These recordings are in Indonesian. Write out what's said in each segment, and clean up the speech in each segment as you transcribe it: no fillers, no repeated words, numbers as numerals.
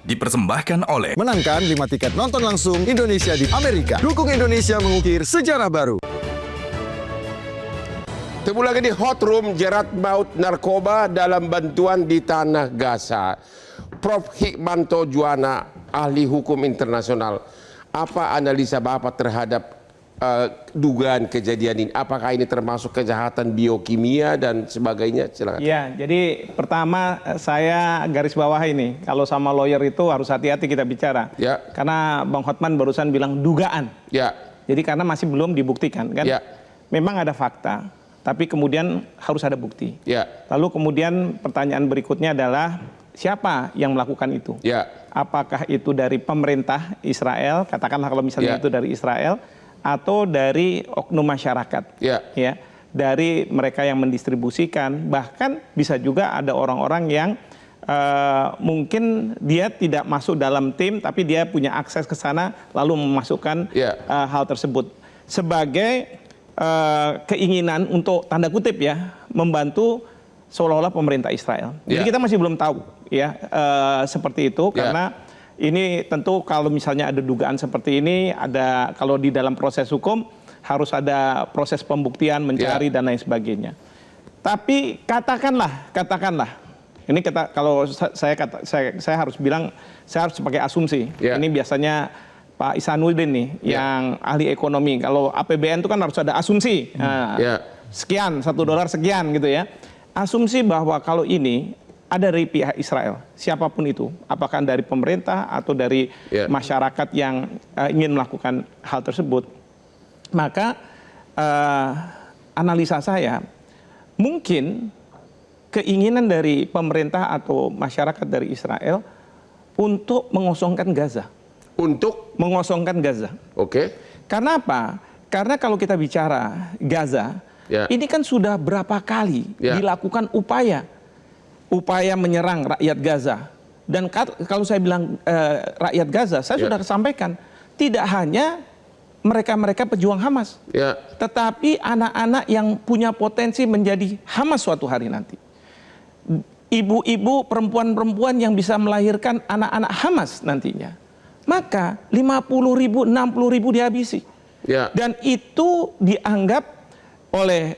dipersembahkan oleh Menangkan 5 tiket nonton langsung Indonesia di Amerika. Dukung Indonesia mengukir sejarah baru. Ketemu lagi di Hot Room, jerat maut narkoba dalam bantuan di Tanah Gaza. Prof. Hikmanto Juwana, ahli hukum internasional. Apa analisa Bapak terhadap dugaan kejadian ini? Apakah ini termasuk kejahatan biokimia dan sebagainya? Silakan. Ya, jadi pertama saya garis bawah ini, kalau sama lawyer itu harus hati-hati kita bicara. Ya. Karena Bang Hotman barusan bilang dugaan. Ya. Jadi karena masih belum dibuktikan kan. Ya. Memang ada fakta, tapi kemudian harus ada bukti. Ya. Lalu kemudian pertanyaan berikutnya adalah siapa yang melakukan itu? Ya. Apakah itu dari pemerintah Israel, katakanlah kalau misalnya Ya. itu dari Israel, atau dari oknum masyarakat, Ya. dari mereka yang mendistribusikan, bahkan bisa juga ada orang-orang yang mungkin dia tidak masuk dalam tim, tapi dia punya akses ke sana lalu memasukkan hal tersebut sebagai keinginan untuk tanda kutip ya membantu seolah-olah pemerintah Israel. Jadi kita masih belum tahu ya seperti itu karena ini tentu kalau misalnya ada dugaan seperti ini, ada kalau di dalam proses hukum harus ada proses pembuktian, mencari dan lain sebagainya. Tapi katakanlah, ini kalau saya harus bilang, saya harus pakai asumsi. Ini biasanya Pak Ihsanuddin nih, yang ahli ekonomi. Kalau APBN itu kan harus ada asumsi. Sekian, $1 sekian gitu ya. Asumsi bahwa kalau ini ada dari pihak Israel, siapapun itu, apakah dari pemerintah atau dari masyarakat yang ingin melakukan hal tersebut, maka analisa saya, mungkin keinginan dari pemerintah atau masyarakat dari Israel untuk mengosongkan Gaza. Untuk mengosongkan Gaza. Oke. Karena apa? Karena kalau kita bicara Gaza, ini kan sudah berapa kali dilakukan upaya menyerang rakyat Gaza. Dan kalau saya bilang rakyat Gaza, saya sudah sampaikan, tidak hanya mereka-mereka pejuang Hamas, tetapi anak-anak yang punya potensi menjadi Hamas suatu hari nanti. Ibu-ibu, perempuan-perempuan yang bisa melahirkan anak-anak Hamas nantinya. Maka 50.000, 60.000 dihabisi. Dan itu dianggap oleh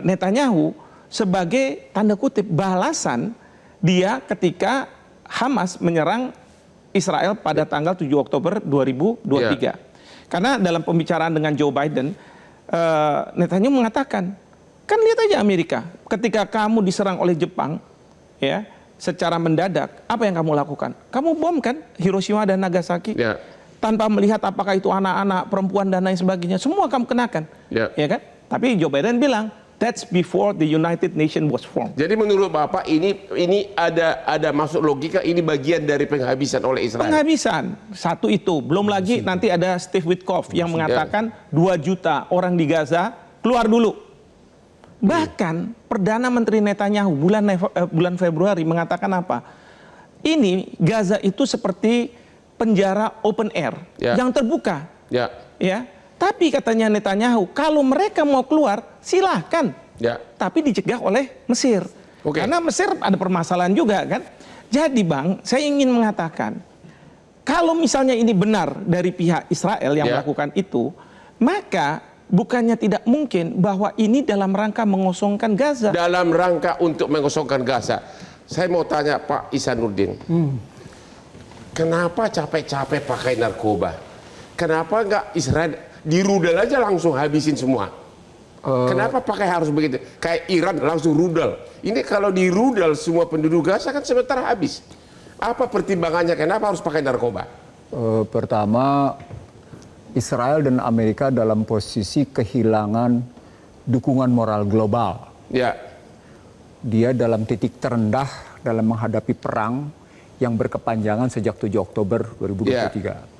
Netanyahu sebagai tanda kutip balasan dia ketika Hamas menyerang Israel pada tanggal 7 Oktober 2023. Karena dalam pembicaraan dengan Joe Biden, Netanyahu mengatakan, kan lihat aja Amerika, ketika kamu diserang oleh Jepang, ya, secara mendadak, apa yang kamu lakukan? Kamu bom kan Hiroshima dan Nagasaki, tanpa melihat apakah itu anak-anak, perempuan dan lain sebagainya, semua kamu kenakan, ya kan? Tapi Joe Biden bilang, that's before the United Nations was formed. Jadi menurut Bapak ini ada masuk logika, ini bagian dari penghabisan oleh Israel. Penghabisan satu itu, belum lagi nanti ada Steve Witkoff yang mengatakan 2 juta orang di Gaza keluar dulu. Bahkan Perdana Menteri Netanyahu bulan Februari mengatakan apa? Ini Gaza itu seperti penjara open air yang terbuka. Ya. Tapi katanya Netanyahu, kalau mereka mau keluar, silahkan. Tapi dicegah oleh Mesir. Karena Mesir ada permasalahan juga kan. Jadi Bang, saya ingin mengatakan, kalau misalnya ini benar dari pihak Israel yang melakukan itu, maka bukannya tidak mungkin bahwa ini dalam rangka mengosongkan Gaza. Dalam rangka untuk mengosongkan Gaza. Saya mau tanya Pak Ihsanuddin, kenapa capek-capek pakai narkoba? Kenapa nggak Israel di rudal aja langsung habisin semua? Kenapa pakai harus begitu? Kayak Iran langsung rudal. Ini kalau di rudal semua penduduk Gaza kan sebentar habis. Apa pertimbangannya? Kenapa harus pakai narkoba? Pertama, Israel dan Amerika dalam posisi kehilangan dukungan moral global. Dia dalam titik terendah dalam menghadapi perang yang berkepanjangan sejak 7 Oktober 2023.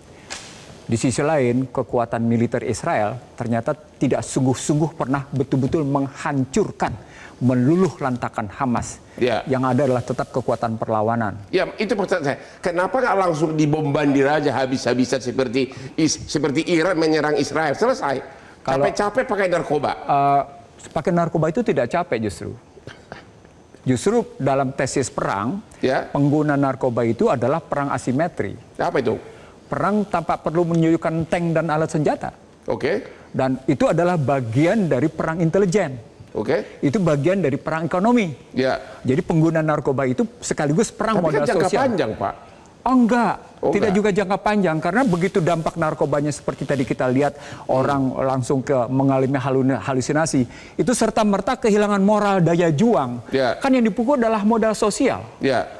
Di sisi lain, kekuatan militer Israel ternyata tidak sungguh-sungguh pernah betul-betul menghancurkan, meluluh lantakan Hamas. Yang ada adalah tetap kekuatan perlawanan. Ya, itu pertanyaan saya. Kenapa nggak langsung dibombardir aja habis-habisan seperti Iran menyerang Israel? Selesai. Capek-capek pakai narkoba. Pakai narkoba itu tidak capek justru. Justru dalam tesis perang, pengguna narkoba itu adalah perang asimetri. Apa itu? Perang tanpa perlu menunjukkan tank dan alat senjata. Oke. Dan itu adalah bagian dari perang intelijen. Oke. Itu bagian dari perang ekonomi. Ya. Jadi pengguna narkoba itu sekaligus perang modal jangka sosial. panjang, Pak. Oh enggak, enggak. tidak juga jangka panjang karena begitu dampak narkobanya seperti tadi kita lihat orang langsung mengalami halusinasi, itu serta merta kehilangan moral daya juang. Kan yang dipukul adalah modal sosial.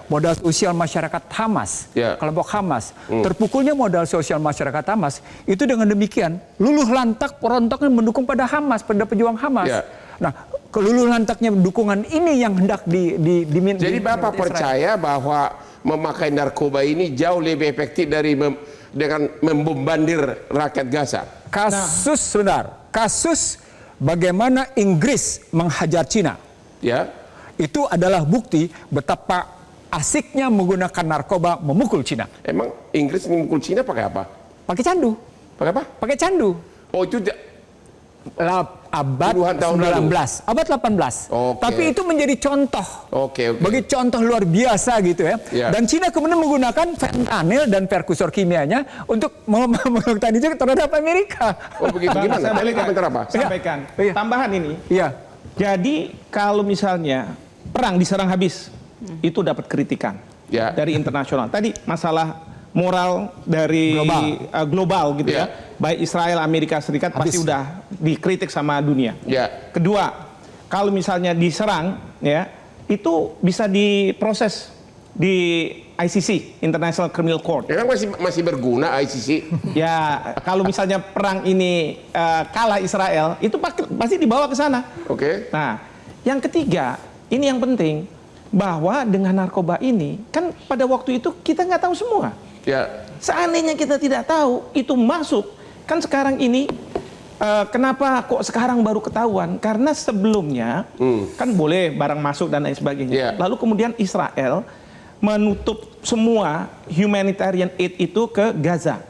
Modal sosial masyarakat Hamas, kelompok Hamas. Terpukulnya modal sosial masyarakat Hamas itu dengan demikian luluh lantak perontoknya mendukung pada Hamas, pada pejuang Hamas. Nah, keluluh lantaknya dukungan ini yang hendak diminta. Jadi Bapak percaya bahwa memakai narkoba ini jauh lebih efektif dari dengan membombardir rakyat Gaza. Kasus bagaimana Inggris menghajar Cina. Itu adalah bukti betapa asiknya menggunakan narkoba memukul Cina. Emang Inggris memukul Cina pakai apa? Pakai candu. Pakai apa? Pakai candu. Oh, itu abad 19, abad 18. Tapi itu menjadi contoh. Bagi contoh luar biasa gitu ya. Dan Cina kemudian menggunakan fentanyl dan perkusor kimianya untuk melakukan itu terhadap Amerika. Oh begitu, gimana? Komentar apa? Sampaikan. Tambahan ini. Jadi kalau misalnya perang diserang habis, itu dapat kritikan dari internasional. Tadi masalah moral dari global gitu ya. Baik Israel, Amerika Serikat pasti udah dikritik sama dunia. Kedua, kalau misalnya diserang ya, itu bisa diproses di ICC, International Criminal Court. Emang masih berguna ICC? Ya, kalau misalnya perang ini kalah Israel, itu pasti dibawa ke sana. Nah, yang ketiga, ini yang penting, bahwa dengan narkoba ini, kan pada waktu itu kita nggak tahu semua. Seandainya kita tidak tahu, itu masuk. Kan sekarang ini, kenapa kok sekarang baru ketahuan? Karena sebelumnya, kan boleh barang masuk dan lain sebagainya. Lalu kemudian Israel menutup semua humanitarian aid itu ke Gaza.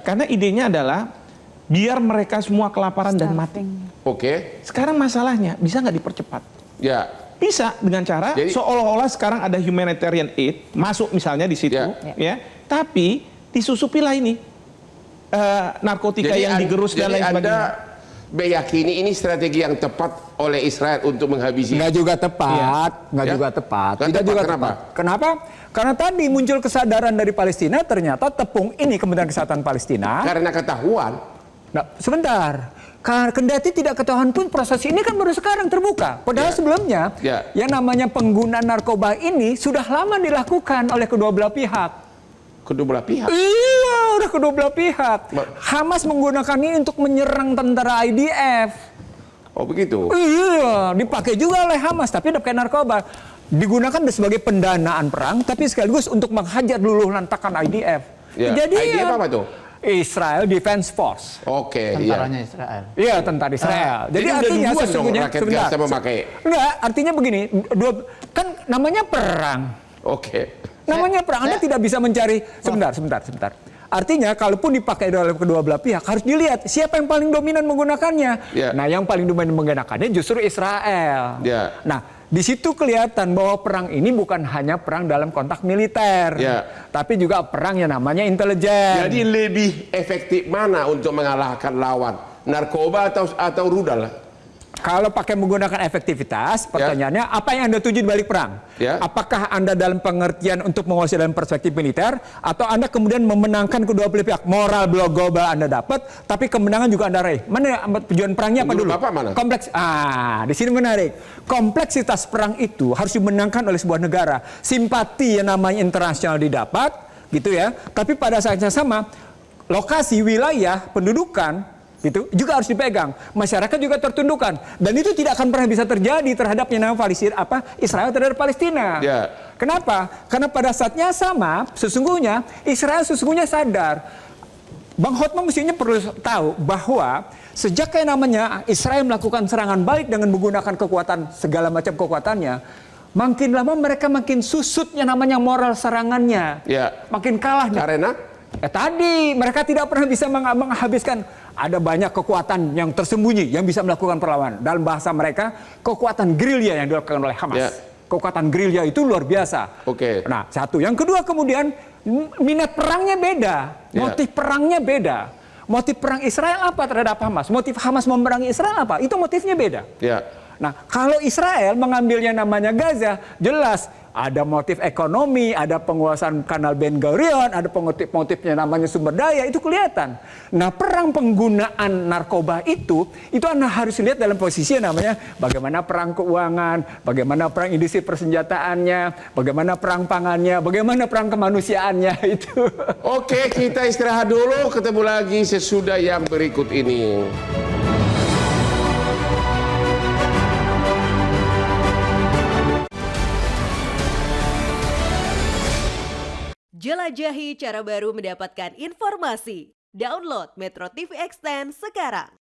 Karena idenya adalah, biar mereka semua kelaparan dan mati. Sekarang masalahnya, bisa nggak dipercepat? Bisa dengan cara seolah-olah sekarang ada humanitarian aid masuk misalnya di situ, tapi disusupilah ini narkotika yang digerus dan lain sebagainya. Anda meyakini ini strategi yang tepat oleh Israel untuk menghabisi? Nggak juga tepat, juga tepat. Tidak juga tepat. Kenapa? Karena tadi muncul kesadaran dari Palestina, ternyata tepung ini Kementerian Kesehatan Palestina. Karena ketahuan. Nah, sebentar. Kendati tidak ketahuan pun proses ini kan baru sekarang terbuka. Padahal sebelumnya yang namanya penggunaan narkoba ini sudah lama dilakukan oleh kedua belah pihak. Kedua belah pihak? Iya, udah kedua belah pihak. Hamas menggunakan ini untuk menyerang tentara IDF. Oh begitu? Iya, dipakai juga oleh Hamas, tapi pakai narkoba. Digunakan sebagai pendanaan perang, tapi sekaligus untuk menghajar luluh lantakan IDF. Jadi IDF apa tuh? Israel Defense Force. Tentaranya Israel. Iya, tentara Israel. Jadi artinya sesungguhnya Gaza memakai. Enggak, artinya begini, kan namanya perang. Namanya perang, Anda tidak bisa mencari sebentar. Artinya kalaupun dipakai oleh kedua belah pihak harus dilihat siapa yang paling dominan menggunakannya. Nah, yang paling dominan menggunakannya justru Israel. Nah, di situ kelihatan bahwa perang ini bukan hanya perang dalam konteks militer, tapi juga perang yang namanya intelijen. Jadi lebih efektif mana untuk mengalahkan lawan? Narkoba atau rudal? Kalau pakai menggunakan efektivitas, pertanyaannya apa yang Anda tuju di balik perang? Apakah Anda dalam pengertian untuk menguasai dalam perspektif militer, atau Anda kemudian memenangkan kedua belah pihak? Moral global Anda dapat, tapi kemenangan juga Anda raih. Mana tujuan perangnya apa dulu? Kompleks. Di sini menarik. Kompleksitas perang itu harus dimenangkan oleh sebuah negara. Simpati yang namanya internasional didapat, gitu ya. Tapi pada saat yang sama, lokasi, wilayah, pendudukan gitu juga harus dipegang. Masyarakat juga tertundukkan, dan itu tidak akan pernah bisa terjadi terhadap yang namanya Israel terhadap Palestina. Kenapa? Karena pada saatnya sama, sesungguhnya Israel sadar. Bang Hotman mestinya perlu tahu bahwa sejak yang namanya Israel melakukan serangan balik dengan menggunakan kekuatan, segala macam kekuatannya, makin lama mereka makin susut yang namanya moral serangannya. Makin kalah. Karena tadi mereka tidak pernah bisa menghabiskan. Ada banyak kekuatan yang tersembunyi yang bisa melakukan perlawanan. Dalam bahasa mereka, kekuatan gerilya yang dilakukan oleh Hamas. kekuatan gerilya itu luar biasa. Oke. Nah, satu. Yang kedua kemudian minat perangnya beda, motif perangnya beda. Motif perang Israel apa terhadap Hamas? Motif Hamas memerangi Israel apa? Itu motifnya beda. Ya. Nah, kalau Israel mengambilnya namanya Gaza, jelas ada motif ekonomi, ada penguasaan kanal Ben Gurion, ada motifnya namanya sumber daya, itu kelihatan. Nah, perang penggunaan narkoba itu Anda harus lihat dalam posisi yang namanya bagaimana perang keuangan, bagaimana perang industri persenjataannya, bagaimana perang pangannya, bagaimana perang kemanusiaannya itu. Oke, kita istirahat dulu, ketemu lagi sesudah yang berikut ini. Jelajahi cara baru mendapatkan informasi. Download Metro TV Extend sekarang.